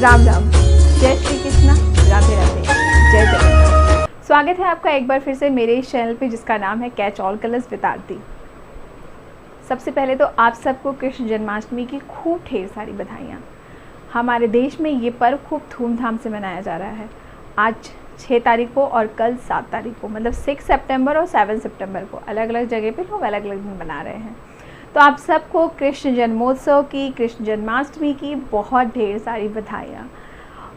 राम राम, जय श्री कृष्णा, राधे राधे, जय जगन्नाथ। स्वागत है आपका एक बार फिर से मेरे इस चैनल पे जिसका नाम है कैच ऑल कलर्स विद आरती। सबसे पहले तो आप सबको कृष्ण जन्माष्टमी की खूब ढेर सारी बधाइयाँ। हमारे देश में ये पर्व खूब धूमधाम से मनाया जा रहा है। आज 6 तारीख को और कल 7 तारीख को, मतलब 6 सितंबर और 7 सितंबर को अलग अलग जगह पे लोग अलग अलग दिन मना रहे हैं। तो आप सबको कृष्ण जन्मोत्सव की, कृष्ण जन्माष्टमी की बहुत ढेर सारी बधाइयाँ।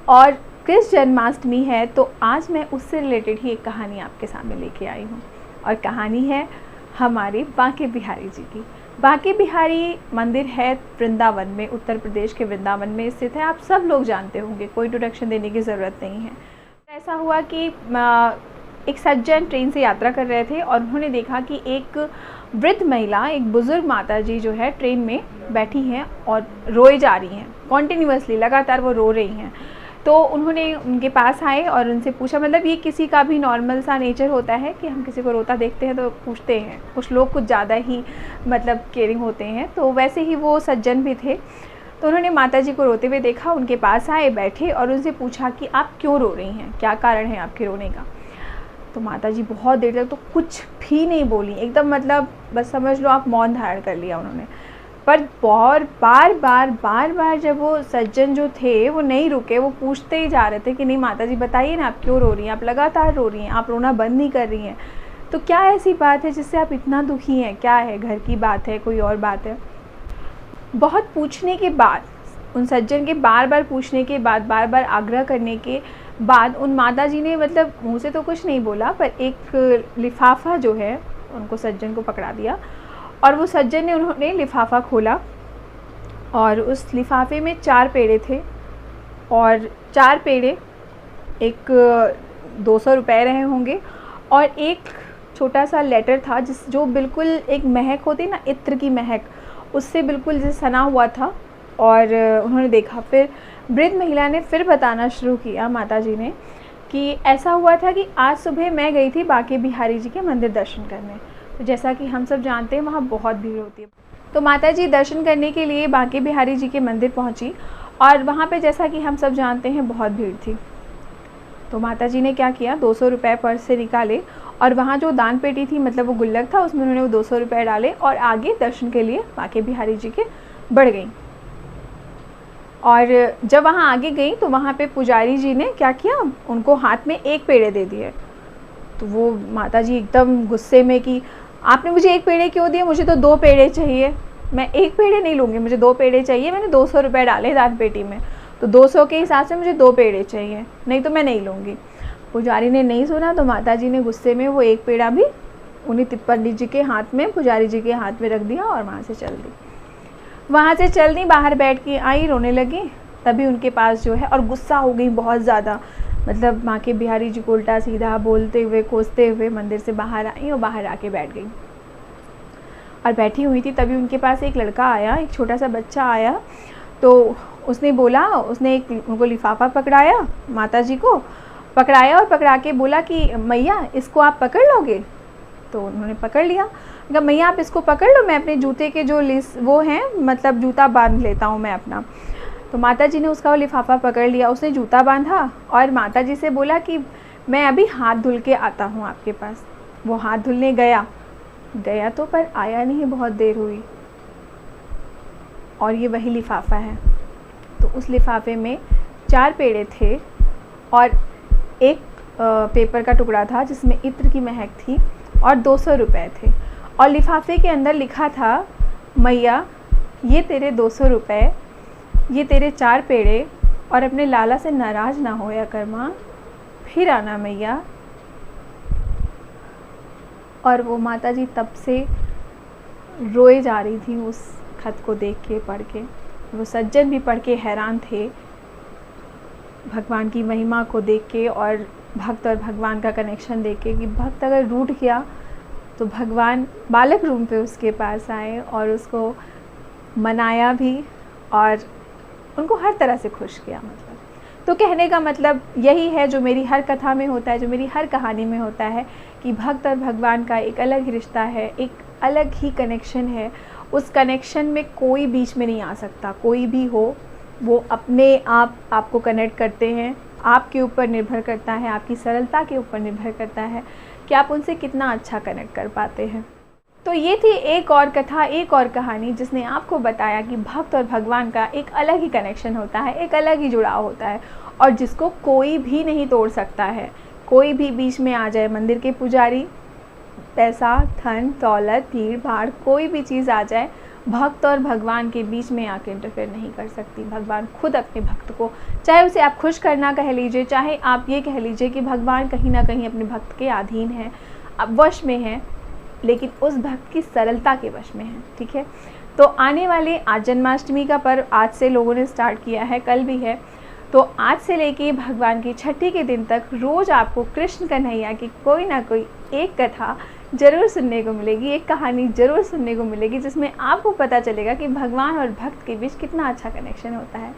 और कृष्ण जन्माष्टमी है तो आज मैं उससे रिलेटेड ही एक कहानी आपके सामने लेके आई हूँ। और कहानी है हमारे बांके बिहारी जी की। बांके बिहारी मंदिर है वृंदावन में, उत्तर प्रदेश के वृंदावन में स्थित है। आप सब लोग जानते होंगे, कोई इंट्रोडक्शन देने की ज़रूरत नहीं है। ऐसा हुआ कि एक सज्जन ट्रेन से यात्रा कर रहे थे और उन्होंने देखा कि एक वृद्ध महिला, एक बुज़ुर्ग माता जी जो है ट्रेन में बैठी हैं और रोए जा रही हैं, कॉन्टीन्यूअसली लगातार वो रो रही हैं। तो उन्होंने उनके पास आए और उनसे पूछा, मतलब ये किसी का भी नॉर्मल सा नेचर होता है कि हम किसी को रोता देखते हैं तो पूछते हैं। कुछ लोग कुछ ज़्यादा ही मतलब केयरिंग होते हैं, तो वैसे ही वो सज्जन भी थे। तो उन्होंने माता जी को रोते हुए देखा, उनके पास आए, बैठे और उनसे पूछा कि आप क्यों रो रही हैं, क्या कारण है आपके रोने का। तो माता जी बहुत देर तक तो कुछ भी नहीं बोली, एकदम मतलब बस समझ लो आप मौन धारण कर लिया उन्होंने। पर बार बार जब वो सज्जन जो थे वो नहीं रुके, वो पूछते ही जा रहे थे कि नहीं माता जी बताइए ना, आप क्यों रो रही हैं, आप लगातार रो रही हैं, आप रोना बंद नहीं कर रही हैं, तो क्या ऐसी बात है जिससे आप इतना दुखी हैं, क्या है, घर की बात है, कोई और बात है। बहुत पूछने के बाद, उन सज्जन के बार बार पूछने के बाद, बार बार आग्रह करने के बाद उन माता जी ने मतलब मुँह से तो कुछ नहीं बोला, पर एक लिफाफा जो है उनको सज्जन को पकड़ा दिया। और वो सज्जन ने, उन्होंने लिफाफा खोला और उस लिफाफे में 4 पेड़े थे और 4 पेड़े एक 200 रुपये रहे होंगे और एक छोटा सा लेटर था जो बिल्कुल एक महक होती ना, इत्र की महक, उससे बिल्कुल जैसे सना हुआ था। और उन्होंने देखा, फिर वृद्ध महिला ने फिर बताना शुरू किया माता जी ने कि ऐसा हुआ था कि आज सुबह मैं गई थी बांके बिहारी जी के मंदिर दर्शन करने। तो जैसा कि हम सब जानते हैं वहाँ बहुत भीड़ होती है, तो माता जी दर्शन करने के लिए बांके बिहारी जी के मंदिर पहुँची और वहाँ पे जैसा कि हम सब जानते हैं बहुत भीड़ थी। तो माता जी ने क्या किया, 200 रुपये पर्स से निकाले और वहाँ जो दान पेटी थी, मतलब वो गुल्लक था, उसमें उन्होंने वो 200 रुपये डाले और आगे दर्शन के लिए बांके बिहारी जी के बढ़ गई। और जब वहाँ आगे गई तो वहाँ पे पुजारी जी ने क्या किया, उनको हाथ में 1 पेड़े दे दिए। तो वो माता जी एकदम गुस्से में कि आपने मुझे 1 पेड़े क्यों दिए, मुझे तो 2 पेड़े चाहिए, मैं 1 पेड़े नहीं लूँगी, मुझे 2 पेड़े चाहिए, मैंने 200 रुपये डाले दान पेटी में, तो 200 के हिसाब से मुझे 2 पेड़े चाहिए, नहीं तो मैं नहीं लूँगी। पुजारी ने नहीं सुना तो माता जी ने गुस्से में वो 1 पेड़ा भी उन्हीं पंडित जी के हाथ में, पुजारी जी के हाथ में रख दिया और वहाँ से चल दी। वहाँ से चल दी, बाहर बैठ के आई, रोने लगी। तभी उनके पास जो है, और गुस्सा हो गई बहुत ज़्यादा, मतलब बांके बिहारी जी को उल्टा सीधा बोलते हुए, कोसते हुए मंदिर से बाहर आई और बाहर आके बैठ गई। और बैठी हुई थी तभी उनके पास एक लड़का आया, एक छोटा सा बच्चा आया। तो उसने बोला, उसने उनको लिफाफा पकड़ाया, माता जी को पकड़ाया और पकड़ा के बोला कि मैया इसको आप पकड़ लोगे। तो उन्होंने पकड़ लिया। कहा मैया आप इसको पकड़ लो, मैं अपने जूते के जो वो हैं, मतलब जूता बांध लेता हूँ मैं अपना। तो माता जी ने उसका वो लिफाफा पकड़ लिया, उसने जूता बांधा और माता जी से बोला कि मैं अभी हाथ धुल के आता हूँ आपके पास। वो हाथ धुलने गया तो पर आया नहीं, बहुत देर हुई और ये वही लिफाफा है। तो उस लिफाफे में 4 पेड़े थे और एक पेपर का टुकड़ा था जिसमें इत्र की महक थी और 200 रुपये थे। और लिफाफे के अंदर लिखा था, मैया ये तेरे 200 रुपये, ये तेरे 4 पेड़े, और अपने लाला से नाराज़ ना होया कर माँ, फिर आना मैया। और वो माता जी तब से रोए जा रही थी उस खत को देख के, पढ़ के। वो सज्जन भी पढ़ के हैरान थे भगवान की महिमा को देख के और भक्त और भगवान का कनेक्शन देख के, कि भक्त अगर रूठ गया तो भगवान बालक रूप पे उसके पास आए और उसको मनाया भी और उनको हर तरह से खुश किया। मतलब तो कहने का मतलब यही है जो मेरी हर कथा में होता है, जो मेरी हर कहानी में होता है, कि भक्त और भगवान का एक अलग ही रिश्ता है, एक अलग ही कनेक्शन है। उस कनेक्शन में कोई बीच में नहीं आ सकता, कोई भी हो, वो अपने आप आपको कनेक्ट करते हैं। आपके ऊपर निर्भर करता है, आपकी सरलता के ऊपर निर्भर करता है कि आप उनसे कितना अच्छा कनेक्ट कर पाते हैं। तो ये थी एक और कथा, एक और कहानी जिसने आपको बताया कि भक्त और भगवान का एक अलग ही कनेक्शन होता है, एक अलग ही जुड़ाव होता है और जिसको कोई भी नहीं तोड़ सकता है। कोई भी बीच में आ जाए, मंदिर के पुजारी, पैसा, धन, दौलत, भीड़ भाड़, कोई भी चीज़ आ जाए, भक्त और भगवान के बीच में आके इंटरफेयर नहीं कर सकती। भगवान खुद अपने भक्त को, चाहे उसे आप खुश करना कह लीजिए, चाहे आप ये कह लीजिए कि भगवान कहीं ना कहीं अपने भक्त के अधीन है, अब वश में है, लेकिन उस भक्त की सरलता के वश में है। ठीक है, तो आने वाले आज जन्माष्टमी का पर्व आज से लोगों ने स्टार्ट किया है, कल भी है। तो आज से लेके भगवान की छठी के दिन तक रोज़ आपको कृष्ण कन्हैया की कोई ना कोई एक कथा ज़रूर सुनने को मिलेगी, एक कहानी ज़रूर सुनने को मिलेगी, जिसमें आपको पता चलेगा कि भगवान और भक्त के बीच कितना अच्छा कनेक्शन होता है।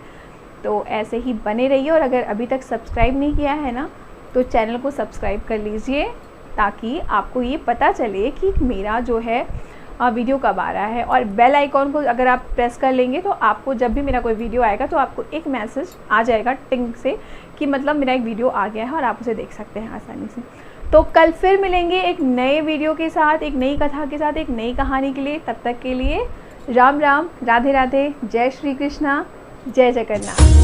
तो ऐसे ही बने रहिए और अगर अभी तक सब्सक्राइब नहीं किया है ना, तो चैनल को सब्सक्राइब कर लीजिए ताकि आपको ये पता चले कि मेरा जो है वीडियो कब आ रहा है। और बेल आइकॉन को अगर आप प्रेस कर लेंगे तो आपको जब भी मेरा कोई वीडियो आएगा तो आपको एक मैसेज आ जाएगा टिंग से कि मतलब मेरा एक वीडियो आ गया है और आप उसे देख सकते हैं आसानी से। तो कल फिर मिलेंगे एक नए वीडियो के साथ, एक नई कथा के साथ, एक नई कहानी के लिए। तब तक के लिए राम राम, राधे राधे, जय श्री कृष्णा, जय जगन्नाथ।